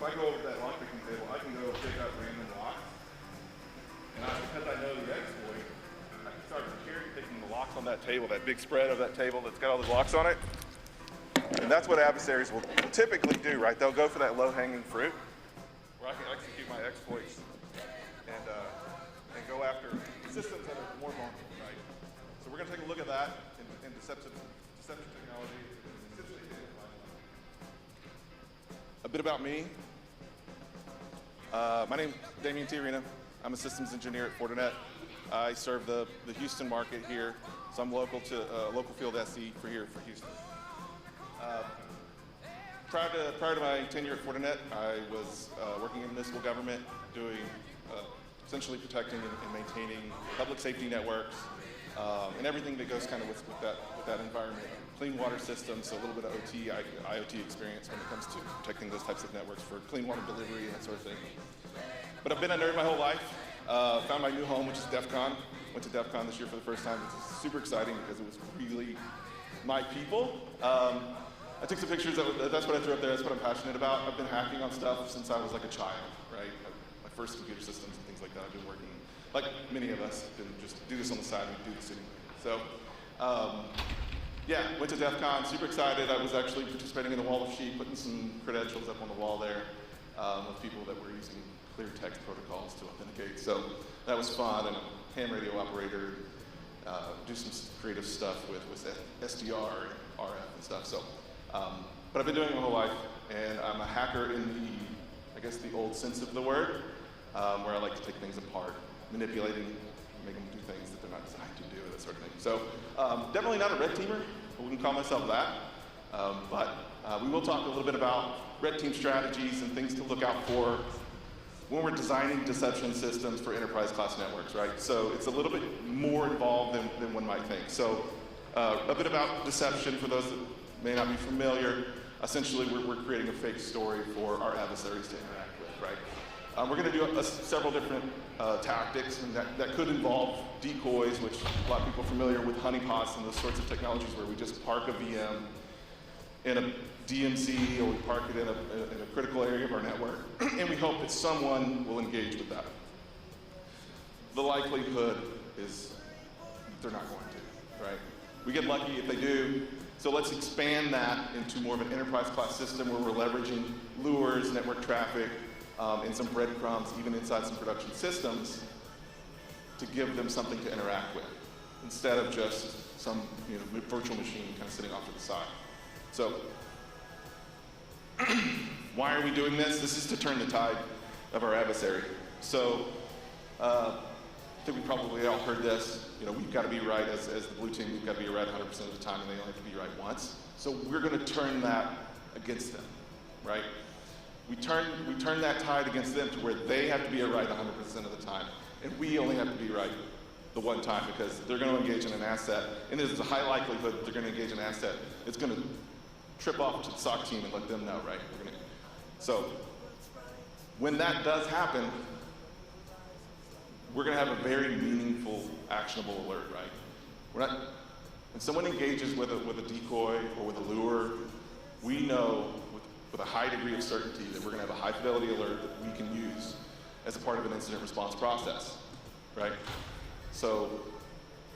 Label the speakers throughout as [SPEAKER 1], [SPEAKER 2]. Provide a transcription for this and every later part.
[SPEAKER 1] I go over to that lock picking table, I can go pick up random locks. And because I know the exploit, I can start cherry picking the locks on that table, that big spread of that table that's got all those locks on it. And that's what adversaries will typically do, right? They'll go for that low-hanging fruit, where I can execute my exploits and go after systems that are more vulnerable, right? So we're going to take a look at that in deceptive technology. A bit about me. My name's Damien Tijerina. I'm a systems engineer at Fortinet. I serve the Houston market here, so I'm local field SE for Houston. Prior to my tenure at Fortinet, I was working in municipal government, doing essentially protecting and maintaining public safety networks and everything that goes kind of with that environment. Clean water systems, so a little bit of OT, IoT experience when it comes to protecting those types of networks for clean water delivery and that sort of thing. But I've been a nerd my whole life. Found my new home, which is DEF CON. Went to DEF CON this year for the first time. It's super exciting because it was really my people. I took some pictures. That's what I threw up there. That's what I'm passionate about. I've been hacking on stuff since I was like a child, right? My first computer systems and things like that. I've been working, like many of us, been just do this on the side and do this anyway. So, yeah, went to DEF CON, super excited. I was actually participating in the wall of sheep, putting some credentials up on the wall there of people that were using clear text protocols to authenticate. So that was fun, and a ham radio operator, do some creative stuff with SDR and RF and stuff. So, but I've been doing it my whole life, and I'm a hacker in I guess the old sense of the word, where I like to take things apart, manipulating, make them do things that they're not designed to do, that sort of thing. So definitely not a red teamer. I wouldn't call myself that. But we will talk a little bit about red team strategies and things to look out for when we're designing deception systems for enterprise class networks, right? So it's a little bit more involved than one might think. So a bit about deception for those that may not be familiar. Essentially, we're creating a fake story for our adversaries to interact with, right? We're going to do several different tactics, and that could involve decoys, which a lot of people are familiar with honeypots and those sorts of technologies where we just park a VM in a DMZ, or we park it in a critical area of our network, and we hope that someone will engage with that. The likelihood is they're not going to, right? We get lucky if they do. So let's expand that into more of an enterprise class system where we're leveraging lures, network traffic, and some breadcrumbs, even inside some production systems, to give them something to interact with, instead of just some virtual machine kind of sitting off to the side. So, why are we doing this? This is to turn the tide of our adversary. So, I think we probably all heard this. We've got to be right as the blue team. We've got to be right 100% of the time, and they only have to be right once. So we're going to turn that against them, right? We turn that tide against them to where they have to be right 100% of the time, and we only have to be right the one time, because they're going to engage in an asset, and there's a high likelihood that they're going to engage in an asset. It's going to trip off to the SOC team and let them know, right? So when that does happen, we're going to have a very meaningful, actionable alert, right? When someone engages with a decoy or with a lure, we know with a high degree of certainty that we're going to have a high fidelity alert that we can use as a part of an incident response process, right? So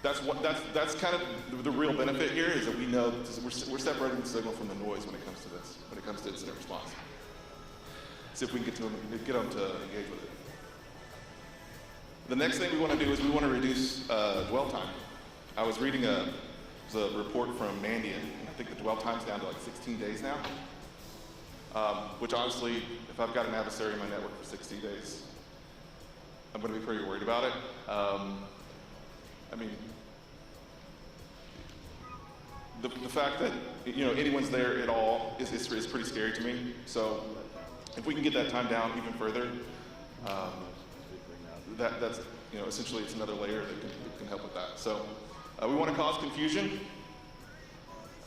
[SPEAKER 1] that's kind of the real benefit here, is that we know that we're separating the signal from the noise when it comes to this, when it comes to incident response. See if we can get them to engage with it. The next thing we want to do is we want to reduce dwell time. I was reading a report from Damien, and I think the dwell time's down to like 16 days now, which honestly, if I've got an adversary in my network for 60 days, I'm going to be pretty worried about it. I mean, the fact that anyone's there at all is pretty scary to me. So if we can get that time down even further, that's essentially it's another layer that can help with that. So we want to cause confusion.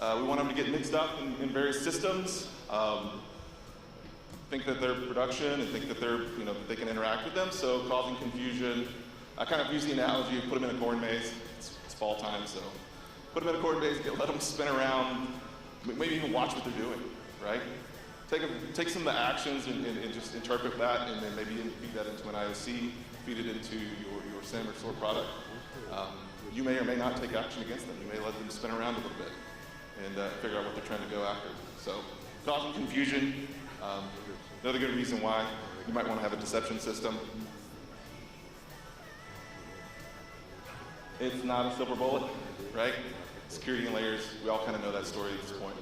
[SPEAKER 1] We want them to get mixed up in various systems, think that they're production and think that they're that they can interact with them. So causing confusion. I kind of use the analogy of put them in a corn maze. It's fall time, so put them in a corn maze, let them spin around, maybe even watch what they're doing, right? take some of the actions and just interpret that, and then maybe feed that into an IOC, feed it into your SIM or SOAR product. You may or may not take action against them. You may let them spin around a little bit and figure out what they're trying to go after. So, causing confusion. Another good reason why you might want to have a deception system. It's not a silver bullet, right? Security and layers, we all kind of know that story at this point.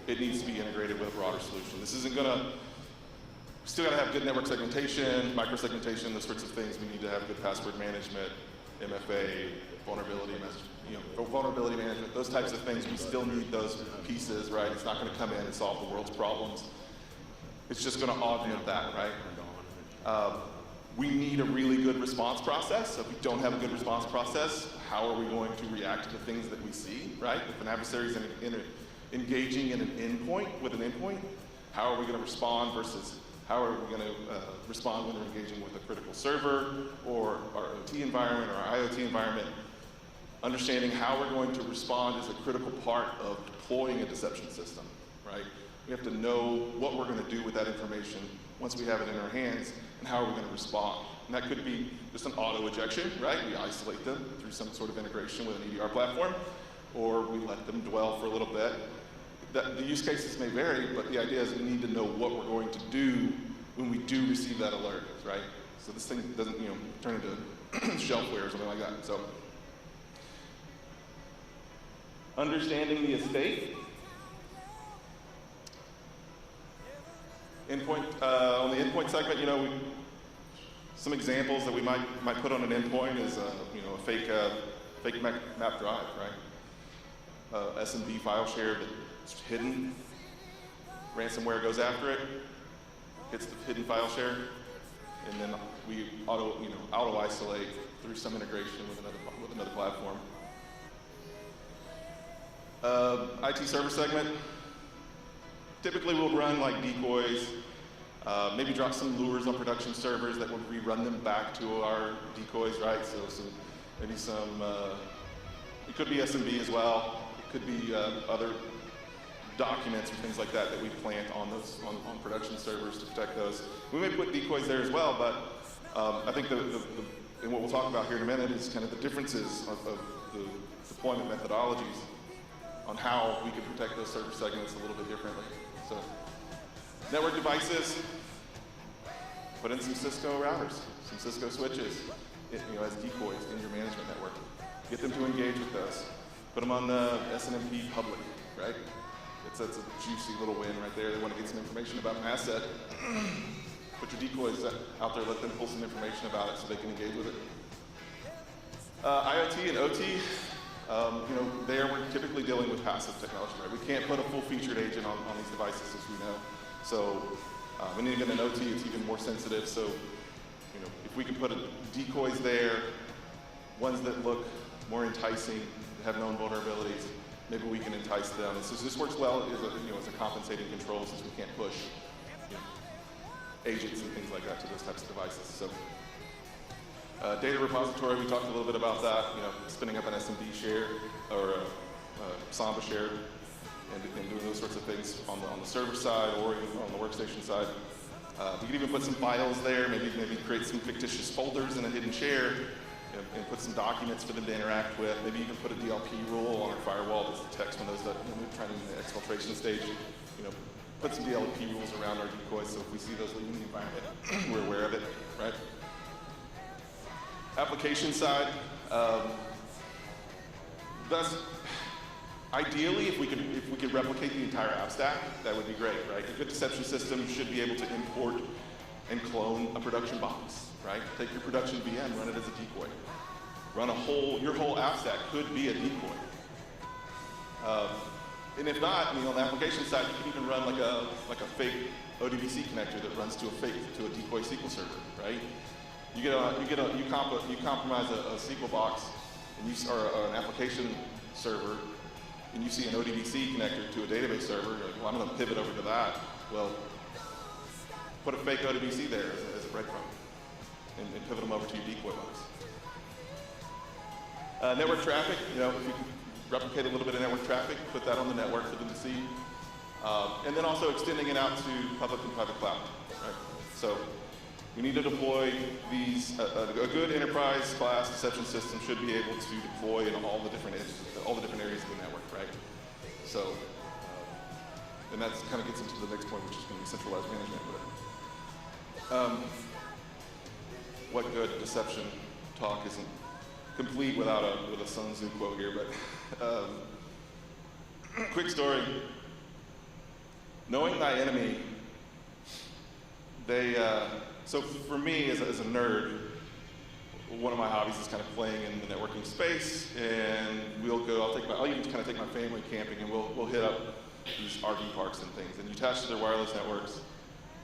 [SPEAKER 1] It needs to be integrated with a broader solution. This isn't gonna, still gotta have good network segmentation, micro-segmentation, those sorts of things. We need to have good password management, MFA, vulnerability management, those types of things. We still need those pieces, right? It's not gonna come in and solve the world's problems. It's just gonna augment that, right? We need a really good response process. So if we don't have a good response process, how are we going to react to the things that we see, right? If an adversary is engaging in an endpoint, with an endpoint, how are we going to respond versus how are we going to respond when they're engaging with a critical server or our OT environment or our IoT environment? Understanding how we're going to respond is a critical part of deploying a deception system, right? We have to know what we're going to do with that information once we have it in our hands, and how are we going to respond. And that could be just an auto ejection, right? We isolate them through some sort of integration with an EDR platform, or we let them dwell for a little bit. The use cases may vary, but the idea is we need to know what we're going to do when we do receive that alert, right? So this thing doesn't, turn into shelfware or something like that. So, understanding the estate. Endpoint, on the endpoint segment, some examples that we might put on an endpoint is, a fake map drive, right? SMB file share that's hidden. Ransomware goes after it, hits the hidden file share, and then we auto isolate through some integration with another platform. IT server segment. Typically we'll run like decoys, maybe drop some lures on production servers that would rerun them back to our decoys, right? So maybe it could be SMB as well. It could be other documents or things like that we plant on production servers to protect those. We may put decoys there as well, but I think and what we'll talk about here in a minute is kind of the differences of the deployment methodologies on how we can protect those server segments a little bit differently. So, network devices, put in some Cisco routers, some Cisco switches, as decoys in your management network. Get them to engage with those. Put them on the SNMP public, right? That's a juicy little win right there. They want to get some information about an asset. Put your decoys out there, let them pull some information about it so they can engage with it. IoT and OT. There we're typically dealing with passive technology, right? We can't put a full-featured agent on these devices, as we know. So, when you get an OT, it's even more sensitive. So, if we can put decoys there, ones that look more enticing, that have known vulnerabilities, maybe we can entice them. And so this works well as a compensating control, since we can't push agents and things like that to those types of devices. So. Data repository, we talked a little bit about that, spinning up an SMB share or a Samba share and doing those sorts of things on the server side or on the workstation side. We could even put some files there, maybe create some fictitious folders in a hidden share and put some documents for them to interact with. Maybe even put a DLP rule on our firewall that detects when those we're trying in the exfiltration stage. Put some DLP rules around our decoys so if we see those leaving the environment, we're aware of it, right? Application side, ideally, if we could replicate the entire app stack, that would be great, right? A good deception system should be able to import and clone a production box, right? Take your production VM, run it as a decoy. Your whole app stack could be a decoy. And if not, on the application side, you can even run like a fake ODBC connector that runs to a decoy SQL server, right? You compromise a SQL box or an application server, and you see an ODBC connector to a database server. You're like, well, I'm going to pivot over to that. Well, put a fake ODBC there as a breadcrumb, and pivot them over to your decoy box. Network traffic. If you can replicate a little bit of network traffic, put that on the network for them to see. And then also extending it out to public and private cloud, right? So we need to deploy these, a good enterprise class deception system should be able to deploy in all the different areas of the network, right? So, and that kind of gets into the next point, which is going to be centralized management. But, what good deception talk isn't complete with a Sun Tzu quote here, but quick story. Knowing thy enemy, so for me as a nerd, one of my hobbies is kind of playing in the networking space, and I'll even kind of take my family camping, and we'll hit up these RV parks and things, and you attach to their wireless networks.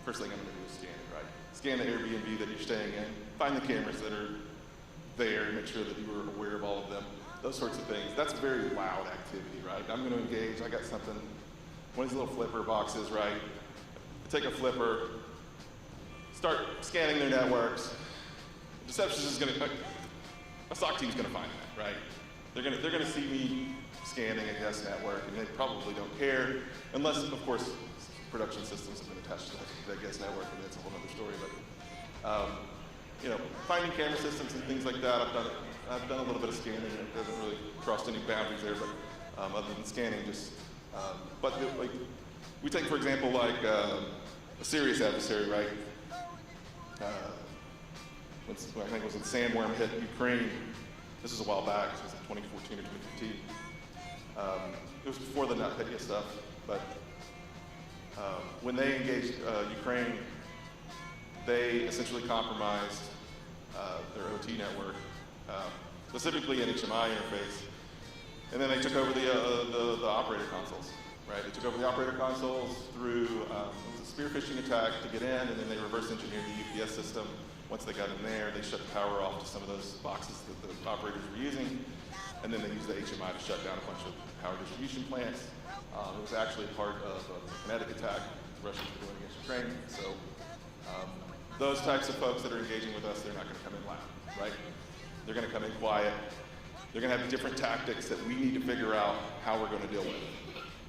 [SPEAKER 1] First thing I'm going to do is scan it, right? Scan the Airbnb that you're staying in, find the cameras that are there, make sure that you were aware of all of them, those sorts of things. That's a very loud activity, right? I'm going to engage, I got something, one of these little flipper boxes, right? I take a flipper, start scanning their networks. Deception is going to, a SOC team is going to find that, right? They're going to see me scanning a guest network, and they probably don't care, unless, of course, production systems have been attached to that guest network, and that's a whole other story. But you know, finding camera systems and things like that, I've done a little bit of scanning. It hasn't really crossed any boundaries there, but other than scanning, just like we take, for example, like a serious adversary, right? I think it was when Sandworm hit Ukraine. This was a while back. This was in 2014 or 2015. It was before the NotPetya stuff, but when they engaged Ukraine, they essentially compromised their OT network, specifically an HMI interface, and then they took over the operator consoles, right? They took over the operator consoles through it was a spear phishing attack to get in, and then they reverse engineered the UPS system. Once they got in there, they shut the power off to some of those boxes that the operators were using, and then they used the HMI to shut down a bunch of power distribution plants. It was actually part of a kinetic attack the Russians were doing against Ukraine. So those types of folks that are engaging with us, they're not going to come in loud, right? They're going to come in quiet. They're going to have different tactics that we need to figure out how we're going to deal with,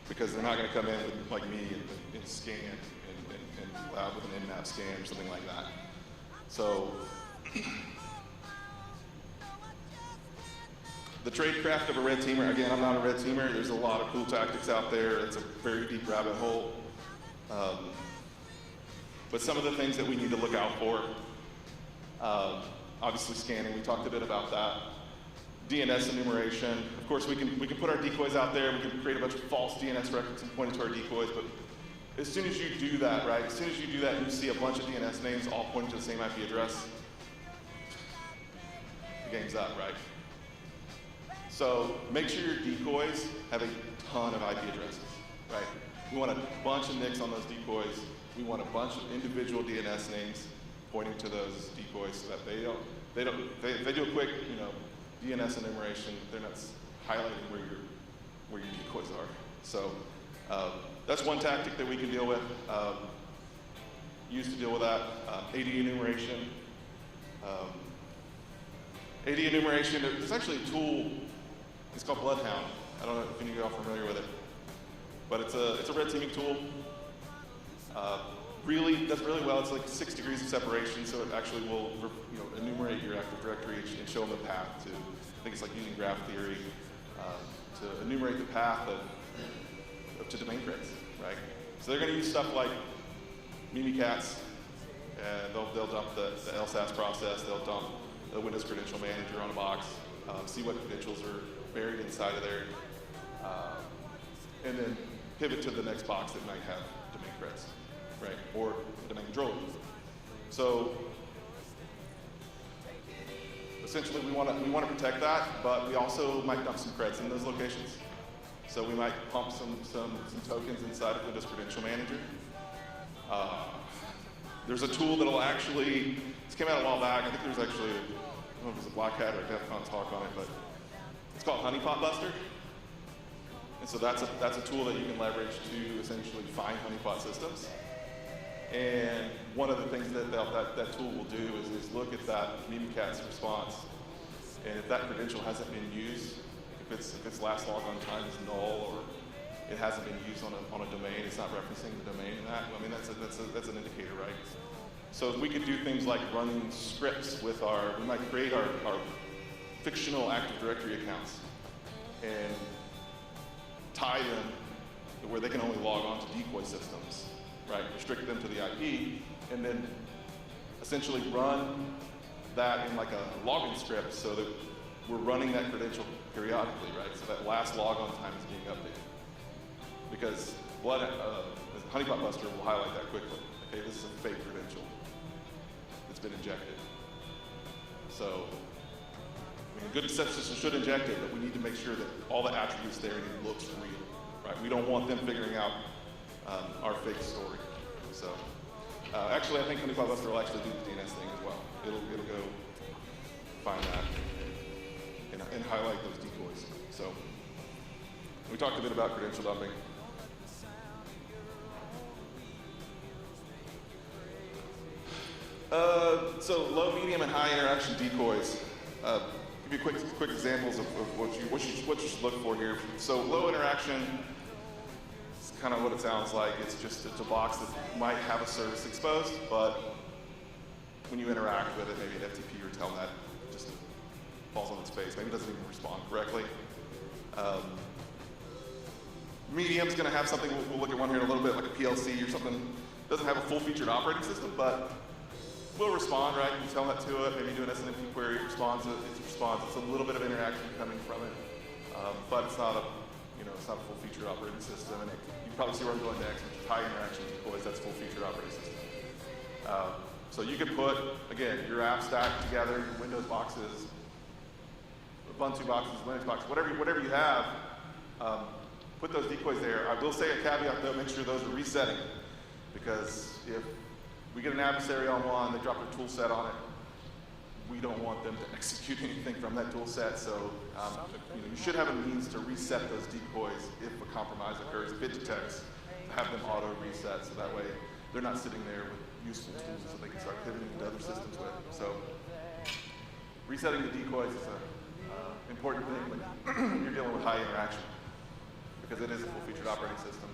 [SPEAKER 1] because they're not going to come in with, like me and scan and loud with an in-map scan or something like that. So the tradecraft of a red teamer, again, I'm not a red teamer. There's a lot of cool tactics out there. It's a very deep rabbit hole. But some of the things that we need to look out for, obviously scanning, we talked a bit about that. DNS enumeration. Of course, we can put our decoys out there. We can create a bunch of false DNS records and point it to our decoys, but as soon as you do that, right, as soon as you do that and you see a bunch of DNS names all pointing to the same IP address, the game's up, right? So make sure your decoys have a ton of IP addresses, right? We want a bunch of NICs on those decoys. We want a bunch of individual DNS names pointing to those decoys so that if they do a quick, DNS enumeration, they're not highlighting where your decoys are. So that's one tactic that we can deal with, use to deal with that. AD enumeration. AD enumeration, there's actually a tool, it's called Bloodhound. I don't know if any of you are familiar with it, but it's a red teaming tool. Really does really well. It's like 6 degrees of separation, so it actually will enumerate your Active Directory and show them the path to, I think it's like using graph theory to enumerate the path to domain creds, right? So they're going to use stuff like Mimikatz, and they'll dump the LSAS process, they'll dump the Windows Credential Manager on a box, see what credentials are buried inside of there, and then pivot to the next box that might have domain creds, right? Or domain controller. So essentially we want to protect that, but we also might dump some creds in those locations. So we might pump some tokens inside of Windows Credential Manager. There's a tool that'll actually, this came out a while back, I think there's actually, I don't know if it was a Black Hat or a DEF CON talk on it, but it's called Honeypot Buster. And so that's a tool that you can leverage to essentially find honeypot systems. And one of the things that tool will do is look at that Mimikatz response, and if that credential hasn't been used, if its last logon time is null, or it hasn't been used on a domain, it's not referencing the domain in that. I mean, that's an indicator, right? So we could do things like running scripts with we might create our fictional Active Directory accounts and tie them to where they can only log on to decoy systems, right? Restrict them to the IP, and then essentially run that in like a login script so that we're running that credential periodically, right? So that last logon time is being updated. Because Honeypot Buster will highlight that quickly. Okay, this is a fake credential that's been injected. So, I mean, a good deception system should inject it, but we need to make sure that all the attributes there and it looks real, right? We don't want them figuring out our fake story. So, actually, I think Honeypot Buster will actually do the DNS thing as well. It'll go find that and highlight those decoys. So, we talked a bit about credential dumping. So low, medium, and high interaction decoys. Give you quick examples of what you should look for here. So low interaction is kind of what it sounds like. It's a box that might have a service exposed, but when you interact with it, maybe an FTP or telnet just falls on its face. Maybe it doesn't even respond correctly. Medium's going to have something, we'll look at one here in a little bit, like a PLC or something. Doesn't have a full-featured operating system, but will respond, right? You tell that to it, maybe do an SNMP query, it responds. It's a little bit of interaction coming from it, but it's not a full-featured operating system. And you can probably see where I'm going next, which is high interaction decoys. That's full-featured operating system. So you could put, again, your app stack together, your Windows boxes, Ubuntu boxes, Linux boxes, whatever you have. Put those decoys there. I will say a caveat though, make sure those are resetting, because if we get an adversary on one, they drop their tool set on it, we don't want them to execute anything from that tool set. So you should have a means to reset those decoys if a compromise occurs, if it detects, to have them auto reset, so that way they're not sitting there with useful tools that they can start pivoting to other systems with. So resetting the decoys is an important thing when you're dealing with high interaction, because it is a full-featured operating system.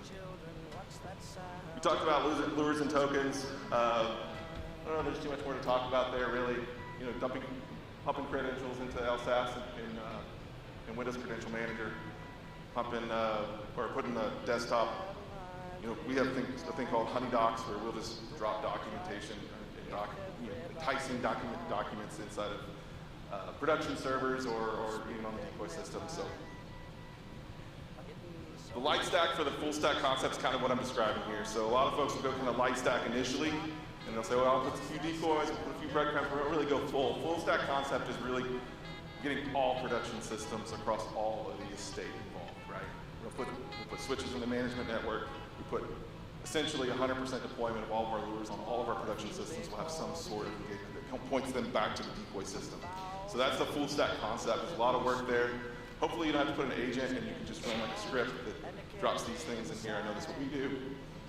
[SPEAKER 1] We talked about lures and tokens. I don't know if there's too much more to talk about there, really. You know, pumping credentials into LSASS in Windows Credential Manager, or putting the desktop. You know, we have a thing called Honey Docs, where we'll just drop documentation and enticing documents inside of production servers or even on the decoy system. So the light stack for the full stack concept is kind of what I'm describing here. So a lot of folks will go kind of light stack initially, and they'll say, well, I'll put a few decoys, we'll put a few breadcrumbs, we don't really go full. Full stack concept is really getting all production systems across all of the estate involved, right? We'll put switches in the management network. We put essentially 100% deployment of all of our lures on all of our production systems. We'll have some sort of engagement that points them back to the decoy system. So that's the full stack concept. There's a lot of work there. Hopefully you don't have to put an agent and you can just run like a script that drops these things in here. I know that's what we do.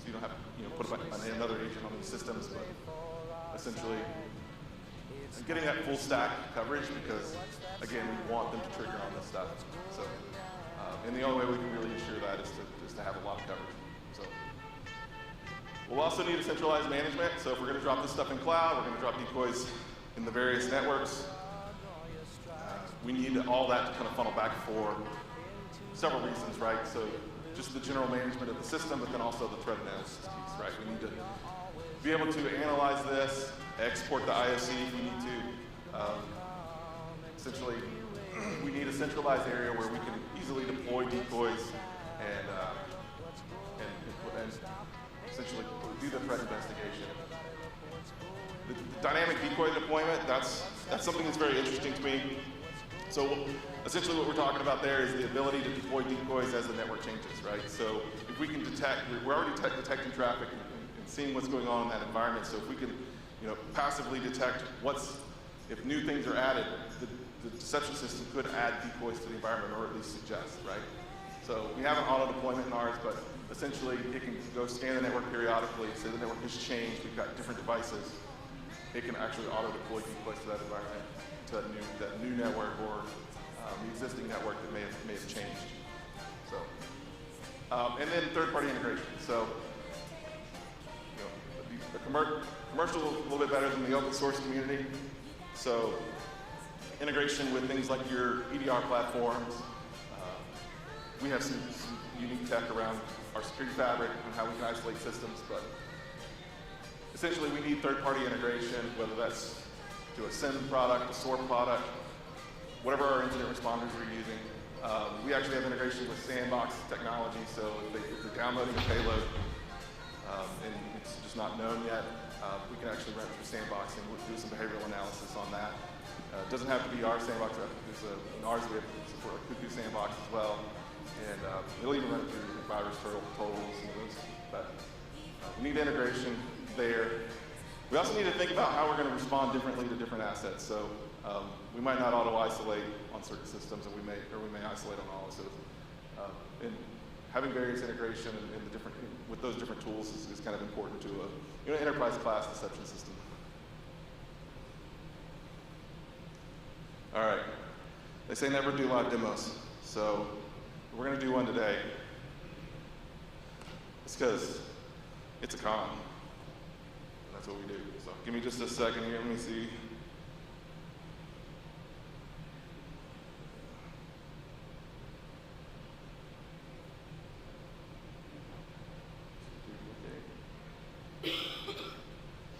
[SPEAKER 1] So you don't have to put another agent on these systems, but essentially getting that full stack coverage, because again, we want them to trigger on this stuff. So, and the only way we can really ensure that is to have a lot of coverage. So we'll also need a centralized management. So if we're going to drop this stuff in cloud, we're going to drop decoys in the various networks. We need all that to kind of funnel back for several reasons, right? So just the general management of the system, but then also the threat analysis piece, right? We need to be able to analyze this, export the IOC if we need to. Essentially, we need a centralized area where we can easily deploy decoys and essentially do the threat investigation. The dynamic decoy deployment, that's something that's very interesting to me. So essentially what we're talking about there is the ability to deploy decoys as the network changes, right? So if we can detect, we're already detecting traffic and seeing what's going on in that environment. So if we can, passively detect if new things are added, the deception system could add decoys to the environment, or at least suggest, right? So we have an auto deployment in ours, but essentially it can go scan the network periodically, say the network has changed, we've got different devices. It can actually auto deploy decoys to that environment, to that new network, or the existing network that may have changed. So And then third-party integration. So, the commercial is a little bit better than the open source community. So, integration with things like your EDR platforms. We have some unique tech around our security fabric and how we can isolate systems, but essentially we need third-party integration, whether that's to a SIEM product, a SOAR product, whatever our incident responders are using. We actually have integration with sandbox technology, so if they're downloading a payload and it's just not known yet, we can actually run it through sandbox and we'll do some behavioral analysis on that. It doesn't have to be our sandbox. In ours, we have support like Cuckoo Sandbox as well. And we'll even run it through virus totals and those. But we need integration there. We also need to think about how we're going to respond differently to different assets. So we might not auto-isolate on certain systems, and we may isolate on all. So and having various integration in the different with those different tools is kind of important to a enterprise class deception system. All right. They say never do live demos. So we're going to do one today. It's because it's a con. That's what we do. So give me just a second here. Let me see.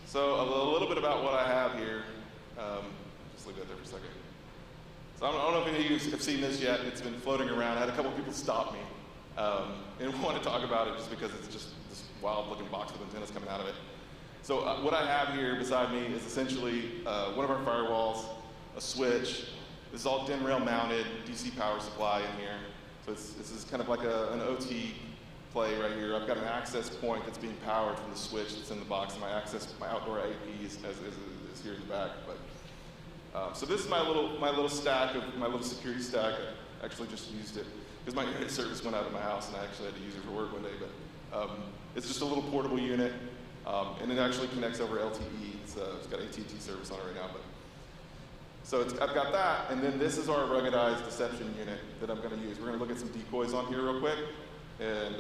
[SPEAKER 1] So a little bit about what I have here. Just leave that there for a second. So I don't know if any of you have seen this yet. It's been floating around. I had a couple people stop me and want to talk about it just because it's just this wild-looking box with antennas coming out of it. So what I have here beside me is essentially one of our firewalls, a switch. This is all DIN rail mounted DC power supply in here. So this is kind of like an OT play right here. I've got an access point that's being powered from the switch that's in the box, and my outdoor AP is here in the back. But so this is my little stack of my little security stack. I actually just used it because my internet service went out of my house, and I actually had to use it for work one day. But it's just a little portable unit, and it actually connects over LTE. It's got AT&T service on it right now. But so I've got that, and then this is our ruggedized deception unit that I'm going to use. We're going to look at some decoys on here real quick, and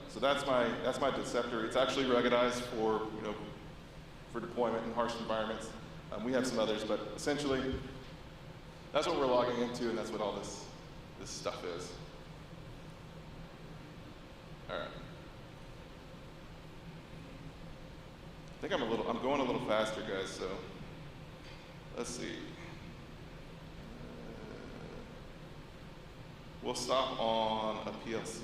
[SPEAKER 1] so that's my Deceptor. It's actually ruggedized for for deployment in harsh environments. We have some others, but essentially, that's what we're logging into, and that's what all this stuff is. All right. I think I'm going a little faster, guys. So let's see. We'll stop on a PLC.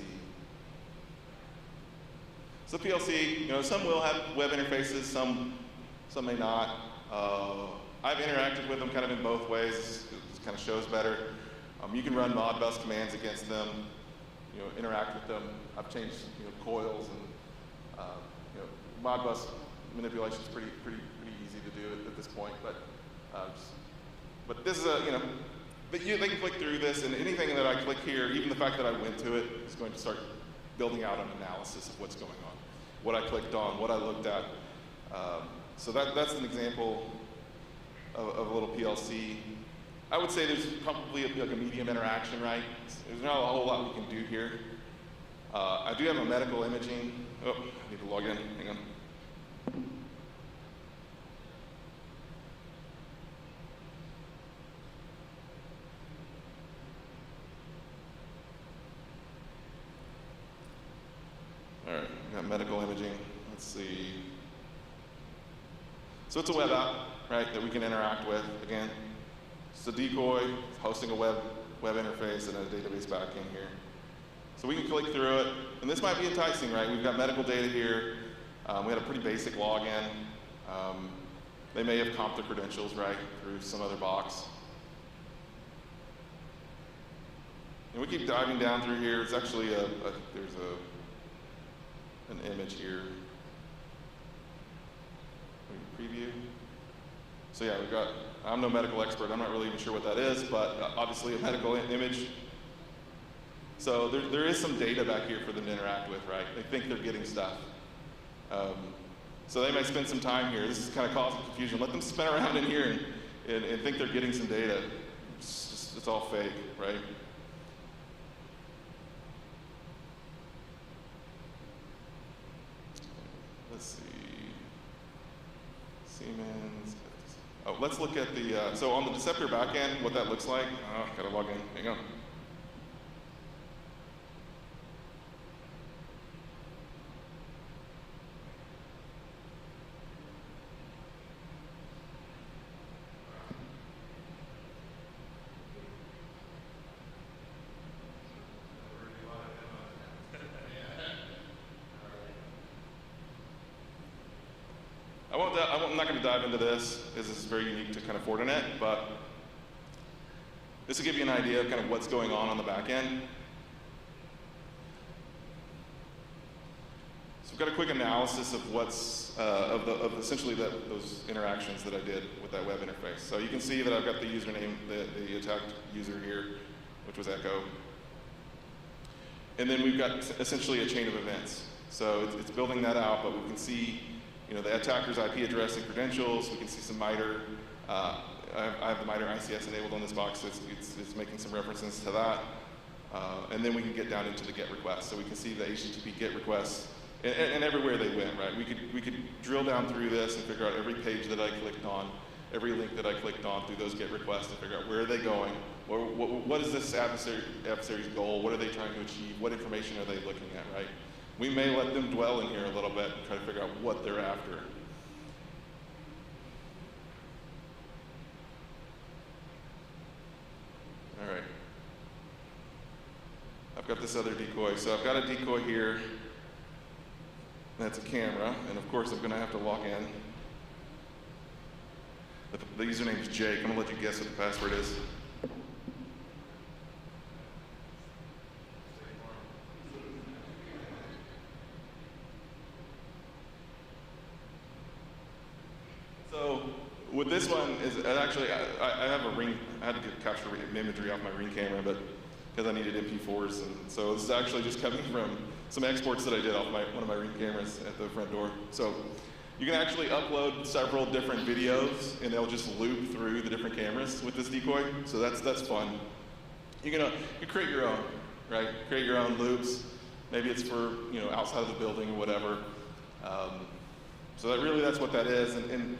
[SPEAKER 1] So PLC, some will have web interfaces, some may not. I've interacted with them kind of in both ways. It kind of shows better. You can run Modbus commands against them, interact with them. I've changed coils and Modbus manipulation is pretty easy to do at this point. But this is they can click through this, and anything that I click here, even the fact that I went to it, is going to start building out an analysis of what's going on, what I clicked on, what I looked at. So that's an example of a little PLC. I would say there's probably like a medium interaction, right? There's not a whole lot we can do here. I do have a medical imaging. Oh, I need to log in. Hang on. All right, we got medical imaging. Let's see. So it's a web app, right, that we can interact with. Again, it's a decoy, it's hosting a web interface and a database backend here. So we can click through it, and this might be enticing, right? We've got medical data here. We had a pretty basic login. They may have comped their credentials, right, through some other box. And we keep diving down through here. It's actually there's an image here. Preview. So yeah, I'm no medical expert. I'm not really even sure what that is, but obviously a medical image. So there is some data back here for them to interact with, right? They think they're getting stuff. So they may spend some time here. This is kind of causing confusion. Let them spin around in here and think they're getting some data. It's all fake, right? let's look at the, so on the Deceptive backend, what that looks like. Oh, gotta log in, hang on. I'm not going to dive into this, because this is very unique to kind of Fortinet, but this will give you an idea of kind of what's going on the back end. So we've got a quick analysis of what's, of essentially those interactions that I did with that web interface. So you can see that I've got the username, the attacked user here, which was Echo. And then we've got essentially a chain of events. So it's building that out, but we can see the attacker's IP address and credentials. We can see some MITRE. I have the MITRE ICS enabled on this box, so it's making some references to that. And then we can get down into the GET requests. So we can see the HTTP GET requests and everywhere they went, right? We could drill down through this and figure out every page that I clicked on, every link that I clicked on through those GET requests and figure out where are they going, what is this adversary's goal, what are they trying to achieve, what information are they looking at, right? We may let them dwell in here a little bit and try to figure out what they're after. All right. I've got this other decoy. So I've got a decoy here. That's a camera. And of course, I'm going to have to log in. The username is Jake. I'm going to let you guess what the password is. So with this one, actually, I have a ring. I had to capture imagery off my Ring camera, but because I needed MP4s, and so this is actually just coming from some exports that I did off one of my Ring cameras at the front door. So you can actually upload several different videos, and they'll just loop through the different cameras with this decoy. So that's fun. You create your own, right? Create your own loops. Maybe it's for outside of the building or whatever. So that's what that is, and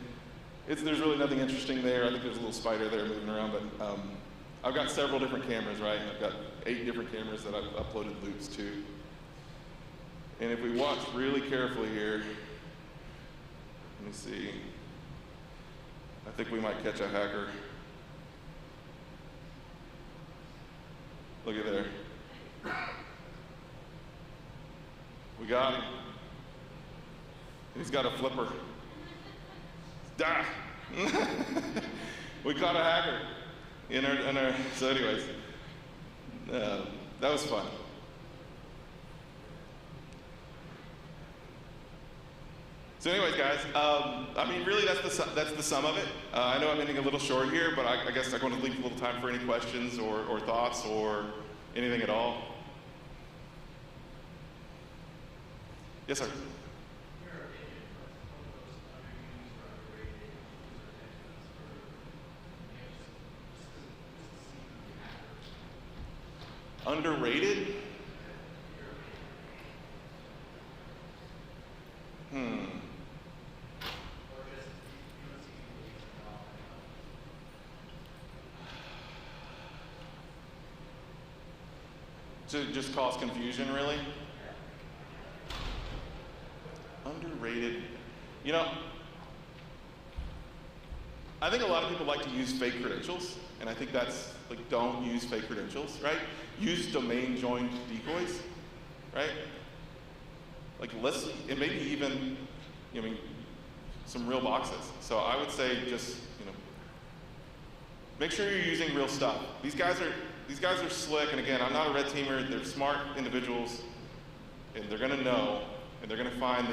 [SPEAKER 1] there's really nothing interesting there. I think there's a little spider there moving around, but I've got several different cameras, right? I've got 8 different cameras that I've uploaded loops to. And if we watch really carefully here, let me see. I think we might catch a hacker. Look at there. We got him. He's got a flipper. We caught a hacker in our so anyways, that was fun. So anyways, guys, I mean, really that's the sum of it. I know I'm ending a little short here, but I guess I want to leave a little time for any questions or thoughts or anything at all. Yes, sir. Underrated? To just cause confusion, really? Underrated. I think a lot of people like to use fake credentials, and I think that's, don't use fake credentials, right? Use domain joined decoys, right? And maybe even, some real boxes. So I would say just, make sure you're using real stuff. These guys are slick, and again, I'm not a red teamer. They're smart individuals, and they're gonna know, and they're gonna find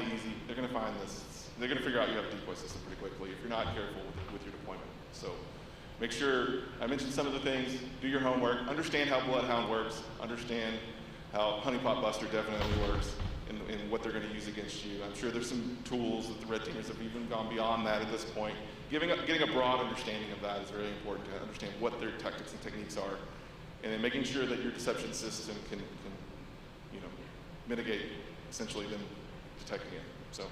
[SPEAKER 1] they're gonna find this. They're gonna figure out you have a decoy system pretty quickly if you're not careful with your deployment. So make sure, I mentioned some of the things, do your homework, understand how Bloodhound works, understand how Honeypot Buster definitely works, and what they're going to use against you. I'm sure there's some tools that the red teamers have even gone beyond that at this point. Getting a broad understanding of that is very important to understand what their tactics and techniques are, and then making sure that your deception system can mitigate essentially them detecting it. So.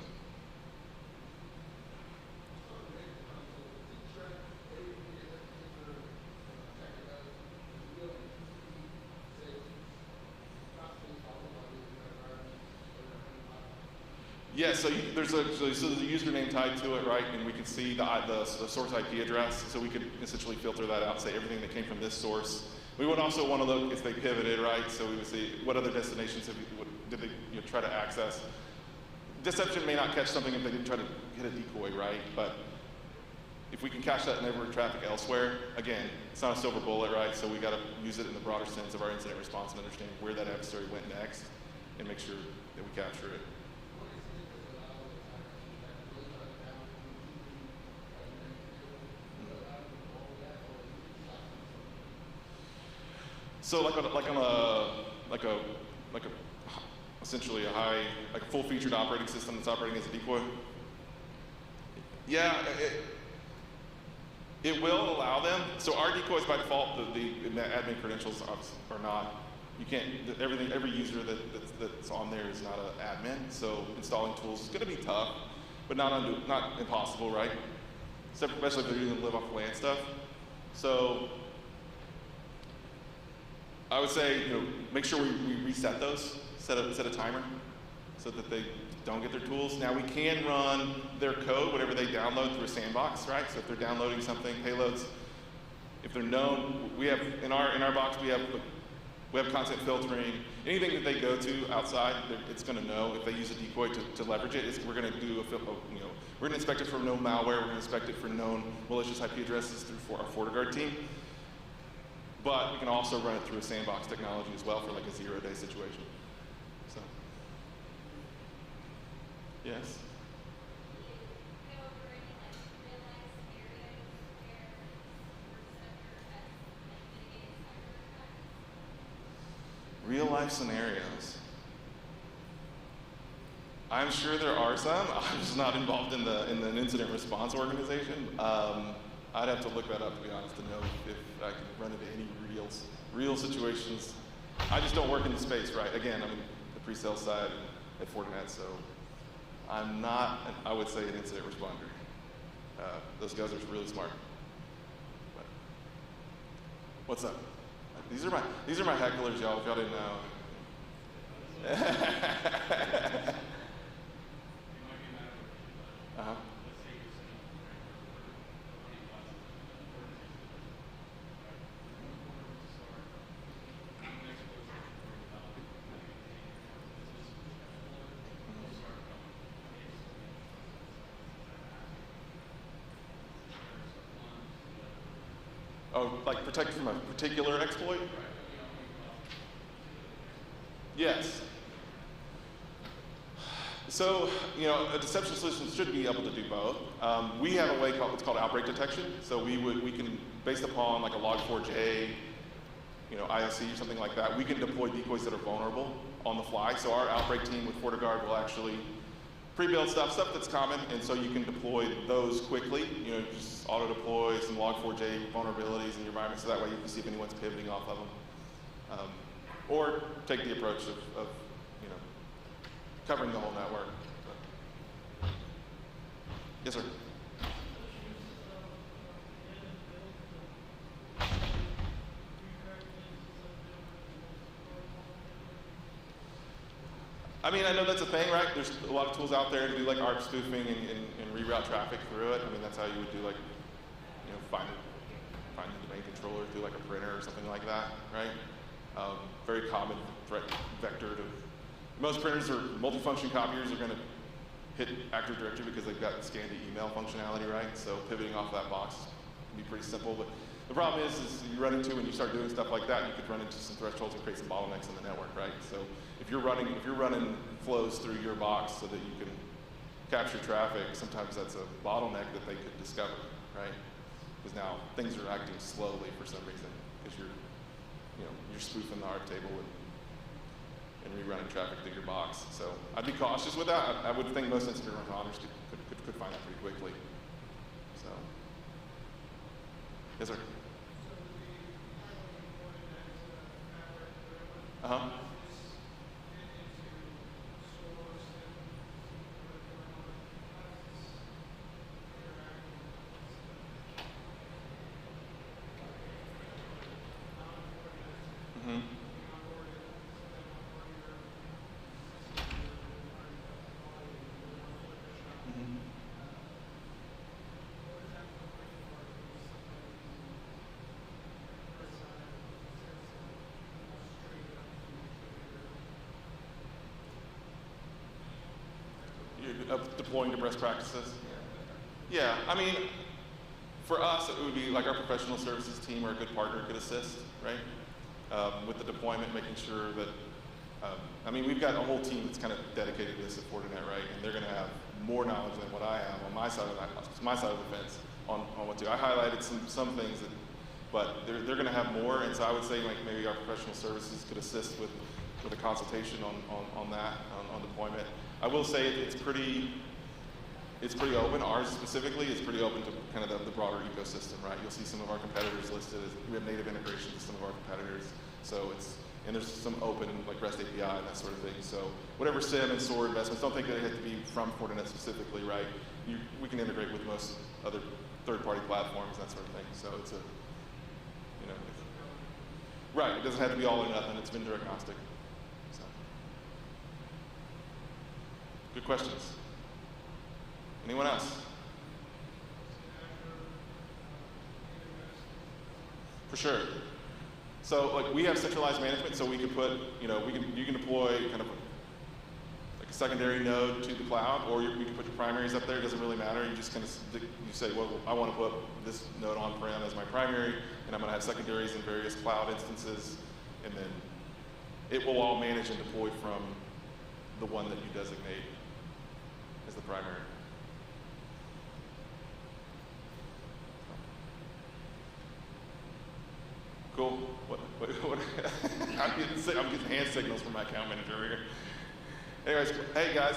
[SPEAKER 1] Yeah, so there's a username tied to it, right? And we can see the source IP address, so we could essentially filter that out, say everything that came from this source. We would also want to look if they pivoted, right? So we would see what other destinations did they try to access. Deception may not catch something if they didn't try to hit a decoy, right? But if we can catch that network traffic elsewhere, again, it's not a silver bullet, right? So we got to use it in the broader sense of our incident response and understand where that adversary went next and make sure that we capture it. So essentially a full-featured operating system that's operating as a decoy. Yeah, it will allow them. So our decoys by default, the admin credentials are not. You can't. Every user that's on there is not an admin. So installing tools is going to be tough, but not impossible, right? Especially if they're doing live off LAN stuff. So I would say, make sure we reset those, set a timer, so that they don't get their tools. Now we can run their code, whatever they download, through a sandbox, right? So if they're downloading something, payloads, if they're known, we have in our box we have web content filtering. Anything that they go to outside, it's going to know. If they use a decoy to leverage it, we're going to do we're going to inspect it for known malware. We're going to inspect it for known malicious IP addresses through our FortiGuard team. But we can also run it through a sandbox technology as well for like a 0-day situation. So, yes. Real life scenarios. I'm sure there are some. I'm just not involved in an incident response organization. I'd have to look that up, to be honest, to know if I can run into any real situations. I just don't work in the space, right? Again, I'm in the pre-sales side at Fortinet, so I'm not, I would say, an incident responder. Those guys are really smart. But what's up? These are my hecklers, y'all, if y'all didn't know. Uh-huh. Oh, like protect from a particular exploit? Yes. So, a deception solution should be able to do both. We have a way what's called outbreak detection. So we can, based upon like a log4j, IOC or something like that, we can deploy decoys that are vulnerable on the fly. So our outbreak team with FortiGuard will actually pre-build stuff that's common, and so you can deploy those quickly. Just auto-deploy some log4j vulnerabilities in your environment, so that way you can see if anyone's pivoting off of them. Or take the approach of covering the whole network. But. Yes, sir. I mean, I know that's a thing, right? There's a lot of tools out there to do like ARP spoofing and reroute traffic through it. I mean, that's how you would do like, find the domain controller through like a printer or something like that, right? Very common threat vector to, most printers or multifunction copiers are going to hit Active Directory because they've got scan to email functionality, right? So pivoting off that box can be pretty simple. But the problem is you run into, when you start doing stuff like that, you could run into some thresholds and create some bottlenecks in the network, right? So if you're running flows through your box so that you can capture traffic, sometimes that's a bottleneck that they could discover, right? Because now things are acting slowly for some reason because you're spoofing the ARP table and rerunning traffic through your box. So I'd be cautious with that. I would think most incident responders could find that pretty quickly. So, yes, sir. Uh-huh. Mm-hmm. of deploying to best practices? Yeah, I mean, for us, it would be like our professional services team or a good partner could assist, right? With the deployment, making sure that, I mean, we've got a whole team that's kind of dedicated to this at Fortinet, right? And they're going to have more knowledge than what I have on my side of the fence on what to do. I highlighted some things, but they're going to have more, and so I would say like maybe our professional services could assist with a consultation on that, on deployment. I will say it's pretty open. Ours specifically is pretty open to kind of the broader ecosystem, right? You'll see some of our competitors listed. We have native integration to some of our competitors, so and there's some open like REST API and that sort of thing. So whatever SIEM and SOAR investments, don't think that they have to be from Fortinet specifically, right? We can integrate with most other third-party platforms, that sort of thing. So it's right, it doesn't have to be all or nothing. It's vendor agnostic. So. Good questions. Anyone else? For sure. So like we have centralized management, so we can put, you can deploy kind of like a secondary node to the cloud, or you can put your primaries up there. It doesn't really matter. You just kind of say, well, I want to put this node on-prem as my primary, and I'm going to have secondaries in various cloud instances, and then it will all manage and deploy from the one that you designate as the primary. Cool. What? I'm getting hand signals from my account manager over here. Anyways, hey guys,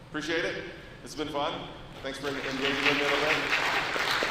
[SPEAKER 1] appreciate it. It's been fun. Thanks for engaging with me a little bit.